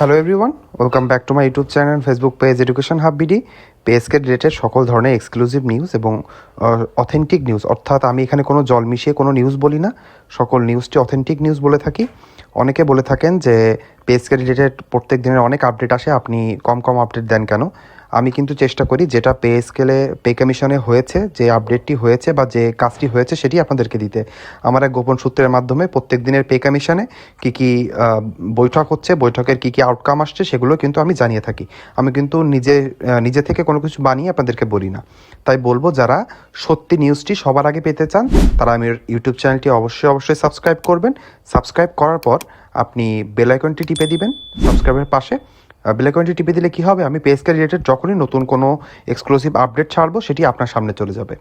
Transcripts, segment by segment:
Hello everyone, welcome back to my YouTube channel, Facebook page education hub BD. পেএসকে related সকল ধরনের exclusive news এবং authentic news, অর্থাৎ আমি এখানে কোনো জল মিশিয়ে কোনো নিউজ বলি না, সকল নিউজটি অথেন্টিক নিউজ বলে থাকি। অনেকে বলে থাকেন যে পেএসকে রিলেটেড প্রত্যেক দিনের অনেক আপডেট আসে, আপনি কম কম আপডেট দেন কেন? আমি কিন্তু চেষ্টা করি যেটা পে স্কেলে পে কমিশনে হয়েছে, যে আপডেটটি হয়েছে বা যে কাজটি হয়েছে সেটি আপনাদেরকে দিতে। আমার এক গোপন সূত্রের মাধ্যমে প্রত্যেক দিনের পে কমিশনে কী কী বৈঠক হচ্ছে, বৈঠকের কী কী আউটকাম আসছে সেগুলো কিন্তু আমি জানিয়ে থাকি। আমি কিন্তু নিজে থেকে কোনো কিছু বানিয়ে আপনাদেরকে বলি না। তাই বলবো, যারা সত্যি নিউজটি সবার আগে পেতে চান তারা আমার ইউটিউব চ্যানেলটি অবশ্যই সাবস্ক্রাইব করবেন। সাবস্ক্রাইব করার পর আপনি বেল আইকনটি টিপে দিবেন সাবস্ক্রাইবের পাশে। বেল আইকনটি টিপে দিলে কী হবে, আমি পেজকে রিলেটেড যখনই নতুন কোনো এক্সক্লুসিভ আপডেট ছাড়বো সেটি আপনার সামনে চলে যাবে।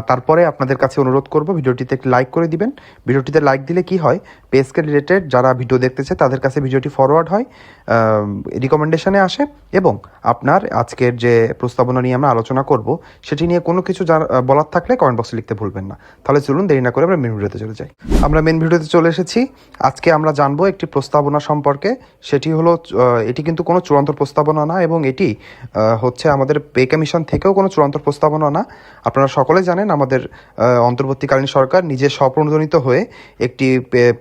তারপরে আপনাদের কাছে অনুরোধ করব, ভিডিওটিতে একটি লাইক করে দিবেন। ভিডিওটিতে লাইক দিলে কি হয়, পেজকে রিলেটেড যারা ভিডিও দেখতেছে তাদের কাছে ভিডিওটি ফরওয়ার্ড হয়, রিকমেন্ডেশনে আসে, এবং আপনার আজকের যে প্রস্তাবনা নিয়ে আমরা আলোচনা করব সেটি নিয়ে কোনো কিছু বলার থাকলে কমেন্ট বক্সে লিখতে ভুলবেন না। তাহলে চলুন দেরি না করে আমরা মেন ভিডিওতে চলে যাই। আমরা মেন ভিডিওতে চলে এসেছি। আজকে আমরা জানবো একটি প্রস্তাবনা সম্পর্কে। সেটি হলো, এটি কিন্তু কোনো চূড়ান্ত প্রস্তাবনা না, এবং এটি হচ্ছে আমাদের পে কমিশন থেকেও কোনো চূড়ান্ত প্রস্তাবনা না। আপনারা সকলে জানেন আমাদের অন্তর্বর্তীকালীন সরকার নিজে স্বপ্রণোদিত হয়ে একটি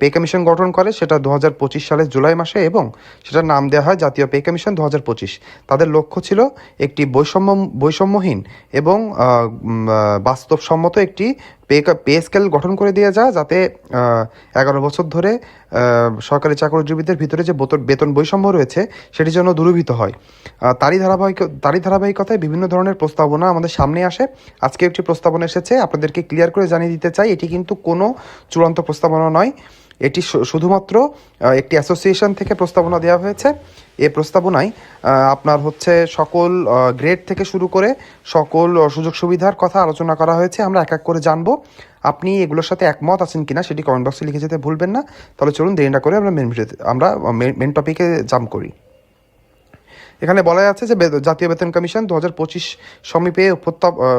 পে কমিশন গঠন করে, সেটা 2025 সালের জুলাই মাসে, এবং সেটার নাম দেওয়া হয় জাতীয় পে কমিশন 2025। তাদের লক্ষ্য ছিল একটি বৈষম্যহীন এবং বাস্তবসম্মত একটি পে স্কেল গঠন করে দেওয়া যায়, যাতে 11 বছর ধরে সরকারি চাকরিজীবীদের ভিতরে যে বেতন বৈষম্য রয়েছে সেটি যেন দূরীভূত হয়। তারই ধারাবাহিকতায় বিভিন্ন ধরনের প্রস্তাবনা আমাদের সামনে আসে। আজকে একটি প্রস্তাবনা এসেছে, আপনাদেরকে ক্লিয়ার করে জানিয়ে দিতে চাই, এটি কিন্তু কোনো চূড়ান্ত প্রস্তাবনা নয়। এটি শুধুমাত্র একটি অ্যাসোসিয়েশন থেকে প্রস্তাবনা দেওয়া হয়েছে। এই প্রস্তাবনায় আপনার হচ্ছে সকল গ্রেড থেকে শুরু করে সকল সুযোগ সুবিধার কথা আলোচনা করা হয়েছে। আমরা এক এক করে জানবো। আপনি এগুলোর সাথে একমত আছেন কিনা সেটি কমেন্ট বক্সে লিখে যেতে ভুলবেন না। তাহলে চলুন দেরি না করে আমরা মেন টপিকে জাম্প করি। এখানে বলা আছে যে জাতীয় বেতন কমিশন 2025 সমীপে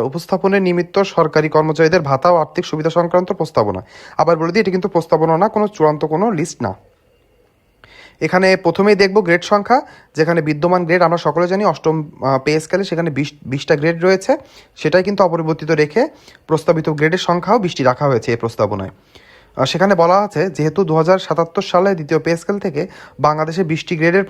উপস্থাপনের নিমিত্ত সরকারি কর্মচারীদের ভাতা ও আর্থিক সুবিধা সংক্রান্ত প্রস্তাবনা। আবার বলে দিই, এটি কিন্তু প্রস্তাবনা না, কোনো চূড়ান্ত কোনো লিস্ট না। এখানে প্রথমেই দেখব গ্রেড সংখ্যা। যেখানে বিদ্যমান গ্রেড আমরা সকলে জানি অষ্টম পে স্কেলে সেখানে 20টা গ্রেড রয়েছে, সেটাই কিন্তু অপরিবর্তিত রেখে প্রস্তাবিত গ্রেডের সংখ্যাও 20টি রাখা হয়েছে এই প্রস্তাবনায়। সেখানে বলা আছে, যেহেতু 2077 সালে দ্বিতীয় পে স্কেল থেকে বাংলাদেশে 20টি গ্রেডের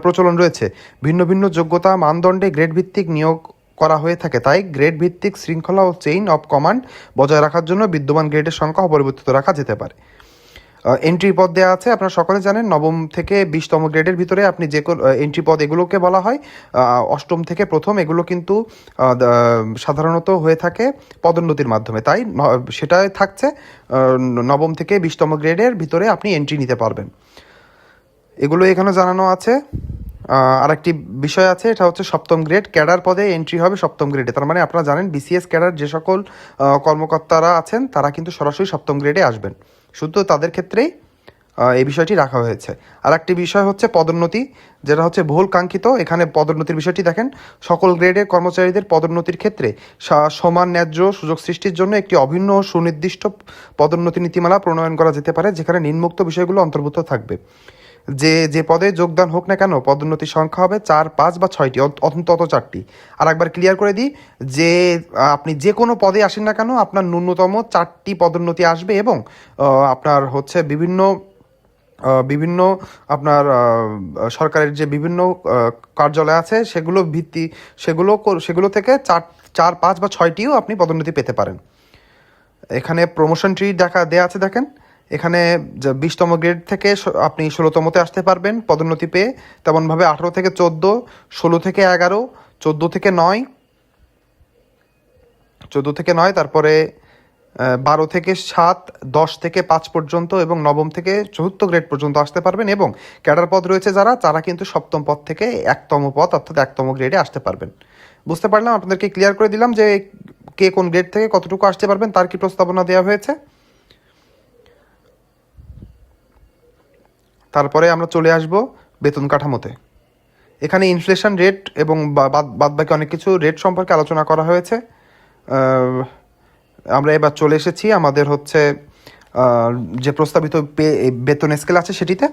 প্রচলন রয়েছে, ভিন্ন ভিন্ন যোগ্যতা মানদণ্ডে গ্রেড ভিত্তিক নিয়োগ করা হয়ে থাকে, তাই গ্রেড ভিত্তিক শৃঙ্খলা ও চেইন অফ কমান্ড বজায় রাখার জন্য বিদ্যমান গ্রেডের সংখ্যা অপরিবর্তিত রাখা যেতে পারে। এন্ট্রি পদ দেওয়া আছে, আপনারা সকলে জানেন নবম থেকে 20তম গ্রেডের ভিতরে আপনি যে কোনো এন্ট্রি পদ এগুলোকে বলা হয়। অষ্টম থেকে প্রথম এগুলো কিন্তু সাধারণত হয়ে থাকে পদোন্নতির মাধ্যমে, তাই সেটাই থাকছে নবম থেকে 20তম গ্রেডের ভিতরে আপনি এন্ট্রি নিতে পারবেন। এগুলো এখানে জানানো আছে। আরেকটি বিষয় আছে, এটা হচ্ছে সপ্তম গ্রেড ক্যাডার পদে এন্ট্রি হবে সপ্তম গ্রেডে। তার মানে আপনারা জানেন বিসিএস ক্যাডার যে সকল কর্মকর্তারা আছেন তারা কিন্তু সরাসরি সপ্তম গ্রেডে আসবেন, শুধু তাদের ক্ষেত্রেই এই বিষয়টি রাখা হয়েছে। আর একটি বিষয় হচ্ছে পদোন্নতি, যেটা হচ্ছে বহুল কাঙ্ক্ষিত। এখানে পদোন্নতির বিষয়টি দেখেন, সকল গ্রেডের কর্মচারীদের পদোন্নতির ক্ষেত্রে সমান ন্যায্য সুযোগ সৃষ্টির জন্য একটি অভিন্ন সুনির্দিষ্ট পদোন্নতি নীতিমালা প্রণয়ন করা যেতে পারে, যেখানে নিম্নোক্ত বিষয়গুলো অন্তর্ভুক্ত থাকবে। যে পদে যোগদান হোক না কেন, পদোন্নতির সংখ্যা হবে 4, 5 বা 6টি, অন্তত 4টি। আর একবার ক্লিয়ার করে দিই যে আপনি যে কোনো পদে আসেন না কেন, আপনার ন্যূনতম 4টি পদোন্নতি আসবে, এবং আপনার হচ্ছে বিভিন্ন আপনার সরকারের যে বিভিন্ন কার্যালয় আছে সেগুলো থেকে 4, 5 বা 6টিও আপনি পদোন্নতি পেতে পারেন। এখানে প্রমোশন ট্রি দেয়া আছে, দেখেন এখানে 20তম গ্রেড থেকে আপনি 16তমতে আসতে পারবেন পদোন্নতি পেয়ে। তেমনভাবে 18 থেকে 14, 16 থেকে 11, 14 থেকে 9, 14 থেকে 9, তারপরে 12 থেকে 7, 10 থেকে 5 পর্যন্ত, এবং নবম থেকে 4র্থ গ্রেড পর্যন্ত আসতে পারবেন। এবং ক্যাডার পদ রয়েছে যারা কিন্তু সপ্তম পদ থেকে 1তম পদ অর্থাৎ 1তম গ্রেডে আসতে পারবেন। বুঝতে পারলাম, আপনাদেরকে ক্লিয়ার করে দিলাম যে কে কোন গ্রেড থেকে কতটুকু আসতে পারবেন, তার কি প্রস্তাবনা দেওয়া হয়েছে। তারপরে আমরা চলে আসব বেতন কাঠামোতে। এখানে ইনফ্লেশন রেট এবং বাদবাকি অনেক কিছু রেট সম্পর্কে আলোচনা করা হয়েছে। আমরা এবার চলে এসেছি আমাদের হচ্ছে যে প্রস্তাবিত বেতন স্কেল আছে সেটিতে।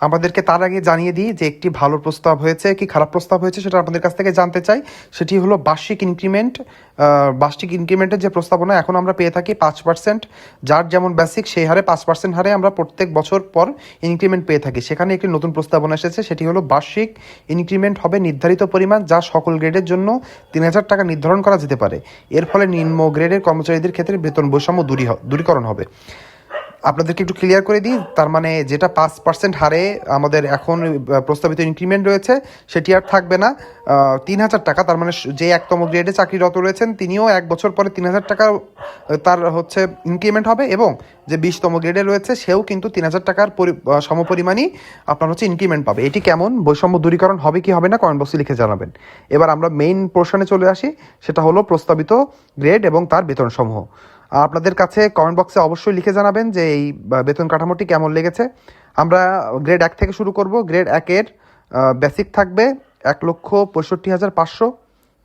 আমাদেরকে তার আগে জানিয়ে দিই যে একটি ভালো প্রস্তাব হয়েছে কি খারাপ প্রস্তাব হয়েছে সেটা আপনাদের কাছ থেকে জানতে চাই। সেটি হলো বার্ষিক ইনক্রিমেন্ট। বার্ষিক ইনক্রিমেন্টের যে প্রস্তাবনা এখন আমরা পেয়ে থাকি 5%, যার যেমন বেসিক সেই হারে 5% হারে আমরা প্রত্যেক বছর পর ইনক্রিমেন্ট পেয়ে থাকি। সেখানে একটি নতুন প্রস্তাবনা এসেছে, সেটি হলো বার্ষিক ইনক্রিমেন্ট হবে নির্ধারিত পরিমাণ, যা সকল গ্রেডের জন্য 3,000 টাকা নির্ধারণ করা যেতে পারে। এর ফলে নিম্ন গ্রেডের কর্মচারীদের ক্ষেত্রে বেতন বৈষম্য দূরীকরণ হবে। আপনাদেরকে একটু ক্লিয়ার করে দিই, তার মানে যেটা 5% হারে আমাদের এখন প্রস্তাবিত ইনক্রিমেন্ট রয়েছে সেটি আর থাকবে না 3,000 টাকা। তার মানে যে 1তম গ্রেডে চাকরিরত রয়েছেন তিনিও 1 বছর পরে 3,000 টাকা তার হচ্ছে ইনক্রিমেন্ট হবে, এবং যে 20তম গ্রেডে রয়েছে সেও কিন্তু 3,000 টাকার সমপরিমাণই আপনার হচ্ছে ইনক্রিমেন্ট পাবে। এটি কেমন বৈষম্য দূরীকরণ হবে কি হবে না কমেন্ট বক্সে লিখে জানাবেন। এবার আমরা মেইন পোর্শনে চলে আসি, সেটা হলো প্রস্তাবিত গ্রেড এবং তার বেতনসমূহ। আপনাদের কাছে কমেন্ট বক্সে অবশ্যই লিখে জানাবেন যে এই বেতন কাঠামোটি কেমন লেগেছে। আমরা গ্রেড 1 থেকে শুরু করব। গ্রেড 1-এর বেসিক থাকবে 1,65,500।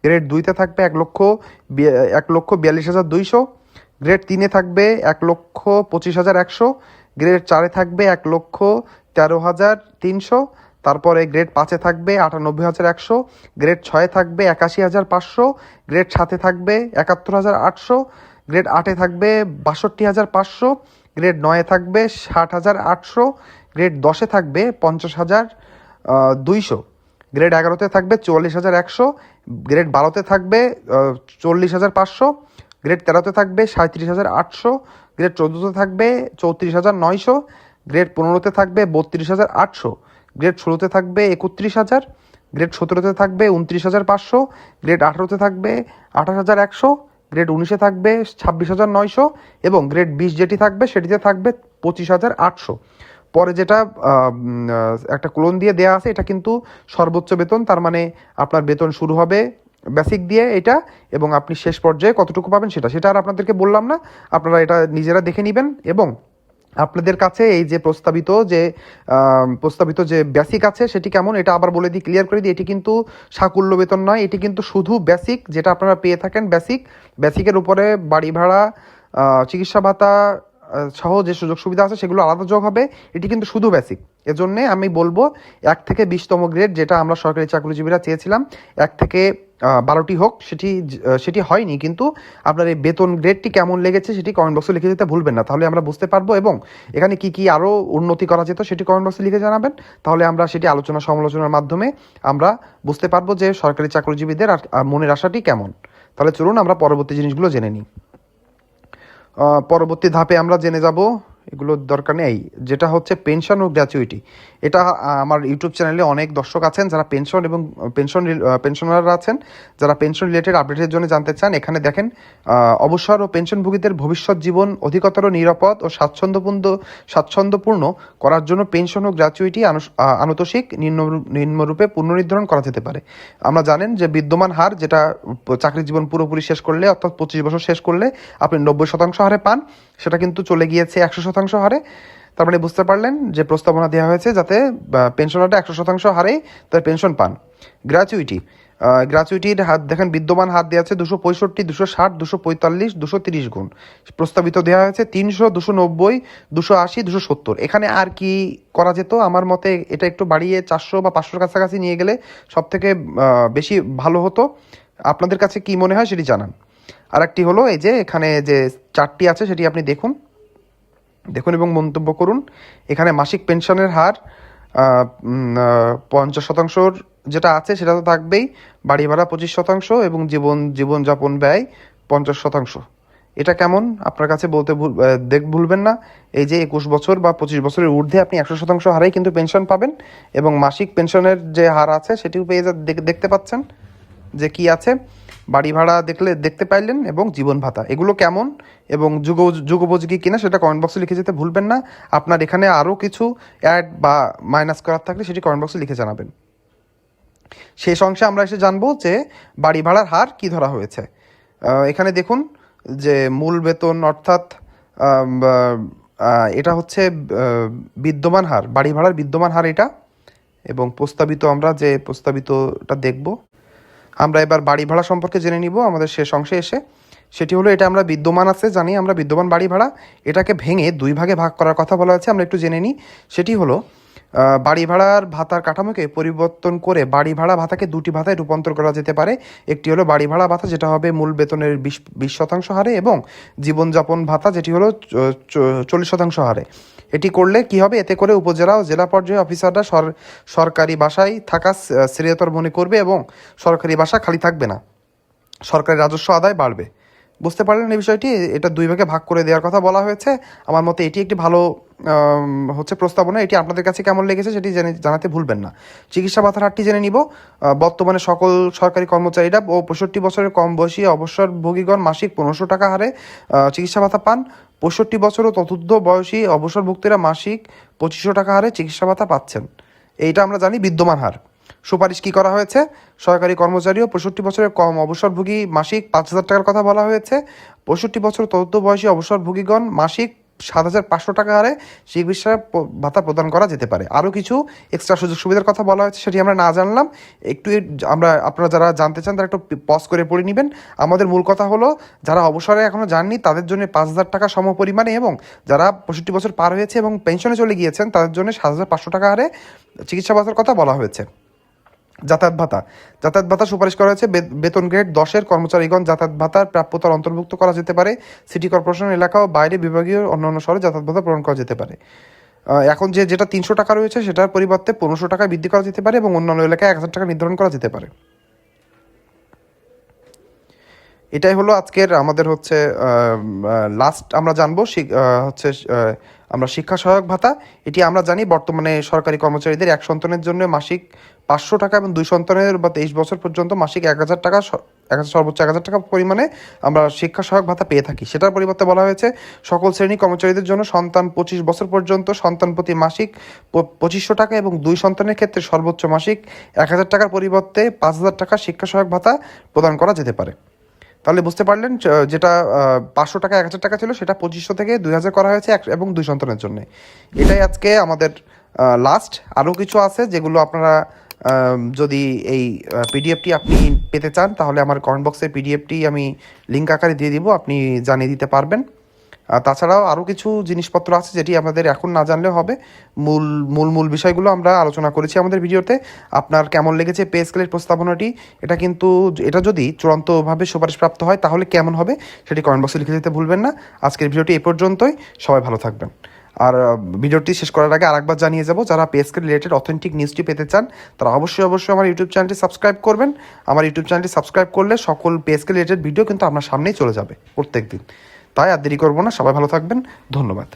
গ্রেড 2-তে থাকবে 1,42,200। গ্রেড 3-এ থাকবে 1,25,100। গ্রেড 4-এ থাকবে 1,13,300। তারপরে গ্রেড 5-এ থাকবে 98,100। গ্রেড 6-এ থাকবে 81,500। গ্রেড 7-এ থাকবে 71,800। গ্রেড 8-এ থাকবে 62,500। গ্রেড 9-এ থাকবে 60,800। গ্রেড 10-এ থাকবে 50,200। গ্রেড 11-তে থাকবে 44,100। গ্রেড 12-তে থাকবে 40,500। গ্রেড 13-তে থাকবে 37,800। গ্রেড 14-তে থাকবে 34,900। গ্রেড 15-তে থাকবে 32,800। গ্রেড 16-তে থাকবে 31,000। গ্রেড 17-তে থাকবে 29,500। গ্রেড 18-তে থাকবে 28,100। গ্রেড 19-এ থাকবে 26,900। এবং গ্রেড 20 যেটি থাকবে সেটিতে থাকবে 25,800। পরে যেটা একটা কোলন দিয়ে দেওয়া আছে, এটা কিন্তু সর্বোচ্চ বেতন, তার মানে আপনার বেতন শুরু হবে বেসিক দিয়ে এটা, এবং আপনি শেষ পর্যায়ে কতটুকু পাবেন সেটা আর আপনাদেরকে বললাম না, আপনারা এটা নিজেরা দেখে নেবেন। এবং আপনাদের কাছে এই যে প্রস্তাবিত যে বেসিক আছে সেটি কেমন এটা আবার বলে দিই, ক্লিয়ার করে দিই। এটি কিন্তু সাকুল্য বেতন নয়, এটি কিন্তু শুধু বেসিক, যেটা আপনারা পেয়ে থাকেন বেসিকের উপরে বাড়ি ভাড়া, চিকিৎসা ভাতা সহ যে সুযোগ সুবিধা আছে সেগুলো আলাদা যোগ হবে। এটি কিন্তু শুধু বেসিক। এজন্যে আমি বলবো 1 থেকে 20তম গ্রেড, যেটা আমরা সরকারি চাকরিজীবীরা চেয়েছিলাম 1 থেকে 12টি হোক, সেটি হয়নি। কিন্তু আপনার এই বেতন গ্রেডটি কেমন লেগেছে সেটি কমেন্ট বক্সে লিখে দিতে ভুলবেন না, তাহলে আমরা বুঝতে পারবো। এবং এখানে কি আরও উন্নতি করা যেত সেটি কমেন্ট বক্সে লিখে জানাবেন, তাহলে আমরা সেটি আলোচনা সমালোচনার মাধ্যমে আমরা বুঝতে পারবো যে সরকারি চাকরিজীবীদের আর মনের আশাটি কেমন। তাহলে চলুন আমরা পরবর্তী জিনিসগুলো জেনে নিই। পরবর্তী ধাপে আমরা জেনে যাব, এগুলোর দরকার নেই, যেটা হচ্ছে পেনশন ও গ্র্যাচুইটি। এটা আমার ইউটিউব চ্যানেলে অনেক দর্শক আছেন যারা পেনশন এবং পেনশনাররা আছেন, যারা পেনশন রিলেটেড আপডেটের জন্য জানতে চান। এখানে দেখেন, অবসর ও পেনশনভোগীদের ভবিষ্যৎ জীবন অধিকতর নিরাপদ ও স্বাচ্ছন্দ্যপূর্ণ করার জন্য পেনশন ও গ্র্যাচুইটি আনুতোষিক নিম্নরূপে পুনর্নির্ধারণ করা যেতে পারে। আমরা জানেন যে বিদ্যমান হার, যেটা চাকরি জীবন পুরোপুরি শেষ করলে অর্থাৎ 25 বছর শেষ করলে আপনি 90% হারে পান, সেটা কিন্তু চলে গিয়েছে 100% হারে। তার মানে বুঝতে পারলেন যে প্রস্তাবনা দেওয়া হয়েছে যাতে পেনশনাররা 100% হারে তার পেনশন পান। গ্র্যাচুইটির হার দেখেন, বিদ্যমান হার দেওয়া আছে 265, 260, 245, 230 গুণ। প্রস্তাবিত দেওয়া হয়েছে 300, 290, 280, 270। এখানে আর কি করা যেত? আমার মতে এটা একটু বাড়িয়ে 400 বা 500 কাছাকাছি নিয়ে গেলে সব থেকে বেশি ভালো হতো। আপনাদের কাছে কি মনে হয় সেটি জানান। আর একটি হলো এই যে এখানে যে চার্টটি আছে সেটি আপনি দেখুন এবং মন্তব্য করুন। এখানে মাসিক পেনশনের হার 50% যেটা আছে সেটা তো থাকবেই, বাড়ি ভাড়া 25% এবং জীবনযাপন ব্যয় 50%। এটা কেমন আপনার কাছে বলতে ভুলবেন না। এই যে 21 বছর বা 25 বছরের ঊর্ধ্বে আপনি 100% হারেই কিন্তু পেনশন পাবেন, এবং মাসিক পেনশনের যে হার আছে সেটিও দেখতে পাচ্ছেন যে কি আছে। বাড়ি ভাড়া দেখতে পাইলেন, এবং জীবন ভাতা, এগুলো কেমন এবং যুগোপযোগী কিনা সেটা কমেন্ট বক্সে লিখে যেতে ভুলবেন না। আপনার এখানে আরও কিছু অ্যাড বা মাইনাস করার থাকলে সেটি কমেন্ট বক্সে লিখে জানাবেন। শেষ অংশে আমরা এসে জানবো যে বাড়ি ভাড়ার হার কি ধরা হয়েছে। এখানে দেখুন যে মূল বেতন অর্থাৎ এটা হচ্ছে বিদ্যমান হার, বাড়ি ভাড়ার বিদ্যমান হার এটা, এবং আমরা যে প্রস্তাবিতটা দেখব। আমরা এবার বাড়ি ভাড়া সম্পর্কে জেনে নিব আমাদের শেষ অংশে এসে। সেটি হলো, এটা আমরা বিদ্যমান আছে জানি, আমরা বিদ্যমান বাড়ি ভাড়া, এটাকে ভেঙে 2 ভাগে ভাগ করার কথা বলা হয়েছে, আমরা একটু জেনে নিই। সেটি হলো বাড়ি ভাড়ার ভাতার কাঠামোকে পরিবর্তন করে বাড়ি ভাড়া ভাতাকে দুটি ভাতায় রূপান্তর করা যেতে পারে। একটি হলো বাড়ি ভাড়া ভাতা, যেটা হবে মূল বেতনের 20% হারে, এবং জীবনযাপন ভাতা, যেটি হলো 40% হারে। এটি করলে কি হবে, এতে করে উপজেলা ও জেলা পর্যায়ে অফিসাররা সরকারি বাসায় থাকা শ্রেয়তর মনে করবে এবং সরকারি বাসা খালি থাকবে না, সরকারি রাজস্ব আদায় বাড়বে। বুঝতে পারলেন এই বিষয়টি? এটা 2 ভাগে ভাগ করে দেওয়ার কথা বলা হয়েছে। আমার মতে এটি একটি ভালো প্রস্তাবনা। এটি আপনাদের কাছে কেমন লেগেছে সেটি জানাতে ভুলবেন না। চিকিৎসা ভাতার হারটি জেনে নিব। বর্তমানে সকল সরকারি কর্মচারীরা ও 65 বছরের কম বয়সী অবসরভোগীগণ মাসিক 1500 টাকা হারে চিকিৎসা ভাতা পান। 65 বছর ও ততোর্ধ্ব বয়সী অবসরভুক্তরা মাসিক 2500 টাকা হারে চিকিৎসা ভাতা পাচ্ছেন। এইটা আমরা জানি বিদ্যমান হার। সুপারিশ কি করা হয়েছে, সরকারি কর্মচারী ও 65 বছরের কম অবসরভোগী মাসিক 5000 টাকার কথা বলা হয়েছে। 65 বছর ততোর্ধ্ব বয়সী অবসরভোগীগণ মাসিক 7500 টাকা হারে চিকিৎসা ভাতা প্রদান করা যেতে পারে। আরও কিছু এক্সট্রা সুযোগ সুবিধার কথা বলা হয়েছে, সেটি আমরা না জানলাম। আপনারা যারা জানতে চান তারা একটু পজ করে পড়ে নেবেন। আমাদের মূল কথা হলো, যারা অবসরে এখনও যাননি তাদের জন্য 5000 টাকা সম পরিমাণে, এবং যারা 65 বছর পার হয়েছে এবং পেনশনে চলে গিয়েছেন তাদের জন্য 7500 টাকা হারে চিকিৎসা ভাতার কথা বলা হয়েছে। যাতায়াত ভাতা সুপারিশ করা হয়েছে। বেতন গ্রেড 10-এর কর্মচারীগণ যাতায়াত ভাতার প্রাপ্যতার অন্তর্ভুক্ত করা যেতে পারে। সিটি কর্পোরেশন এলাকা ও বাইরে বিভাগীয় অন্যান্য শহরে যাতায়াত ভাতা প্রদান করা যেতে পারে। এখন যেটা 300 টাকা রয়েছে সেটার পরিবর্তে 1500 টাকা বৃদ্ধি করা যেতে পারে, এবং অন্যান্য এলাকায় 1000 টাকা নির্ধারণ করা যেতে পারে। এটাই হলো আজকের আমাদের লাস্ট আমরা জানবো আমরা শিক্ষা সহায়ক ভাতা। এটি আমরা জানি বর্তমানে সরকারি কর্মচারীদের 1 সন্তানের জন্য মাসিক 500 টাকা, এবং 2 সন্তানের বা 23 বছর পর্যন্ত মাসিক 1000 টাকা, সর্বোচ্চ 1000 টাকা পরিমাণে আমরা শিক্ষা সহায়ক ভাতা পেয়ে থাকি। সেটার পরিবর্তে বলা হয়েছে সকল শ্রেণী কর্মচারীদের জন্য সন্তান 25 বছর পর্যন্ত সন্তান প্রতি মাসিক 2500 টাকা, এবং 2 সন্তানের ক্ষেত্রে সর্বোচ্চ মাসিক 1000 টাকার পরিবর্তে 5000 টাকা শিক্ষা সহায়ক ভাতা প্রদান করা যেতে পারে। তাহলে বুঝতে পারলেন, যেটা 500 টাকা 1000 টাকা ছিল সেটা 2500 থেকে 2000 করা হয়েছে এবং 2 সন্তানের জন্য। এটাই আজকে আমাদের লাস্ট। আরও কিছু আছে যেগুলো আপনারা যদি এই পিডিএফটি আপনি পেতে চান তাহলে আমার কমেন্ট বক্সে পিডিএফটি আমি লিঙ্ক আকারে দিয়ে দিব, আপনি জানিয়ে দিতে পারবেন। তাছাড়াও আরও কিছু জিনিসপত্র আছে যেটি আমাদের এখন না জানলেও হবে। মূল বিষয়গুলো আমরা আলোচনা করেছি আমাদের ভিডিওতে। আপনার কেমন লেগেছে পে স্কেলের প্রস্তাবনাটি? এটা যদি চূড়ান্তভাবে সুপারিশপ্রাপ্ত হয় তাহলে কেমন হবে সেটি কমেন্ট বক্সে লিখে দিতে ভুলবেন না। আজকের ভিডিওটি এই পর্যন্তই। সবাই ভালো থাকবেন। আর ভিডিওটি শেষ করার আগে আরেকবার জানিয়ে যাব, যারা পে স্কেল রিলেটেড অথেন্টিক নিউজটি পেতে চান তারা অবশ্যই আমার ইউটিউব চ্যানেলটি সাবস্ক্রাইব করবেন। আমার ইউটিউব চ্যানেলটি সাবস্ক্রাইব করলে সকল পে স্কেল রিলেটেড ভিডিও কিন্তু আপনার সামনেই চলে যাবে প্রত্যেক দিন। তাই আর দেরি করবো না, সবাই ভালো থাকবেন। ধন্যবাদ।